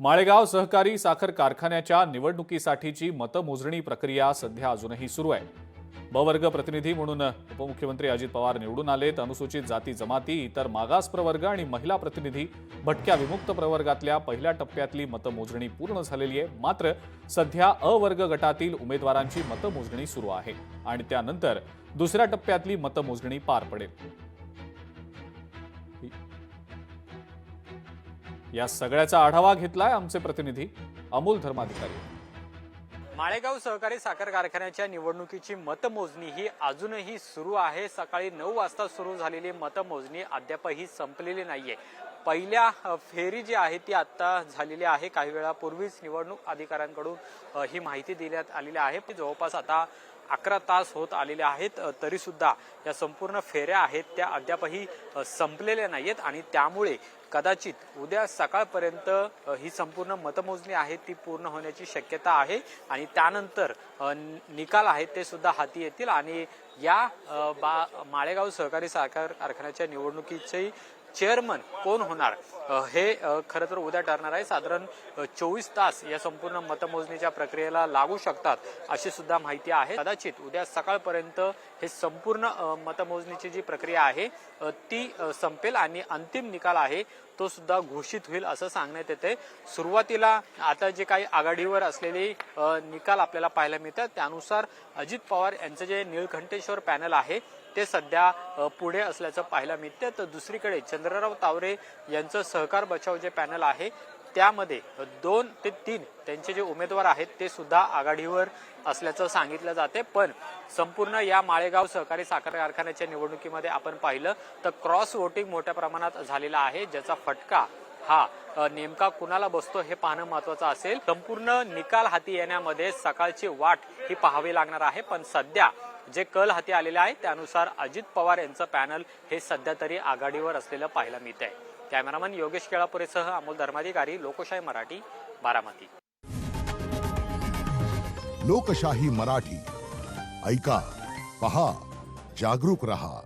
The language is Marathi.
माळेगाव सहकारी साखर कारखान्याच्या निवडणुकीसाठीची मतमोजणी प्रक्रिया सध्या अजूनही सुरू आहे। ब वर्ग प्रतिनिधी म्हणून उपमुख्यमंत्री अजित पवार निवडून आलेत। अनुसूचित जाती जमाती, इतर मागास प्रवर्ग आणि महिला प्रतिनिधी, भटक्या विमुक्त प्रवर्गातल्या पहिल्या टप्प्यातली मतमोजणी पूर्ण झालेली आहे। मात्र सध्या अ वर्ग गटातील उमेदवारांची मतमोजणी सुरू आहे आणि त्यानंतर दुसऱ्या टप्प्यातली मतमोजणी पार पडेल। या सगळ्याचा आढावा घेतलाय आमचे प्रतिनिधी अमोल धर्माधिकारी। माळेगाव सहकारी साखर कारखान्याच्या निवडणुकीची मतमोजणी ही अजूनही सुरू आहे। सकाळी 9 वाजता सुरू झालेली मतमोजणी अद्यापही संपलेली नाहीये। पहिल्या फेरी जी आहे ती आता झालेली आहे। काही वेळापूर्वीच निवडणूक अधिकाऱ्यांकडून ही माहिती देण्यात आलेली आहे। जवळपास आता 11 तास होत आलेले आहेत, तरी सुद्धा या संपूर्ण फेऱ्या आहेत त्या अद्यापही संपलेल्या नाहीयेत आणि त्यामुळे कदाचित उद्या सकाळपर्यंत ही संपूर्ण मतमोजणी आहे ती पूर्ण होण्याची शक्यता आहे आणि त्यानंतर निकाल आहेत ते सुद्धा हाती येतील आणि या माळेगाव सहकारी साखर कारखान्याच्या निवडणुकीचे चेअरमन कोण होणार हे खरं तर उद्या ठरणार आहे। साधारण 24 तास या संपूर्ण मतमोजणीच्या प्रक्रियेला लागू शकतात अशी सुद्धा माहिती आहे। कदाचित उद्या सकाळपर्यंत हे संपूर्ण मतमोजणीची जी प्रक्रिया आहे ती संपेल आणि अंतिम निकाल आहे तो सुद्धा घोषित होईल असं सांगण्यात येते। सुरुवातीला आता जे काही आघाडीवर असलेले निकाल आपल्याला पाहायला मिळतात त्यानुसार अजित पवार यांचं जे निळकंठेश्वर पॅनल आहे ते सध्या पुढे असल्याचं पाहायला मिळते। तर दुसरीकडे चंद्रराव तावरे यांचं सहकार बचाव जे पॅनल आहे त्यामध्ये 2 ते 3 त्यांचे जे उमेदवार आहेत ते सुद्धा आघाडीवर असल्याचं सांगितलं जाते। पण संपूर्ण या माळेगाव सहकारी साखर कारखान्याच्या निवडणुकीमध्ये आपण पाहिलं तर क्रॉस वोटिंग मोठ्या प्रमाणात झालेला आहे, ज्याचा फटका हा नेमका कुणाला बसतो हे पाहणं महत्त्वाचं असेल। संपूर्ण निकाल हाती येण्यामध्ये सकाळची वाट ही पाहावी लागणार आहे, पण सध्या जे कल हाती आलेले आहे त्यानुसार अजित पवार यांचं पॅनल हे सध्या तरी आघाडीवर असलेलं पाहायला मिळत आहे। कॅमेरामन योगेश केळापुरेसह अमोल धर्माधिकारी, लोकशाही मराठी, बारामती। लोकशाही मराठी ऐका, पहा, जागरूक रहा।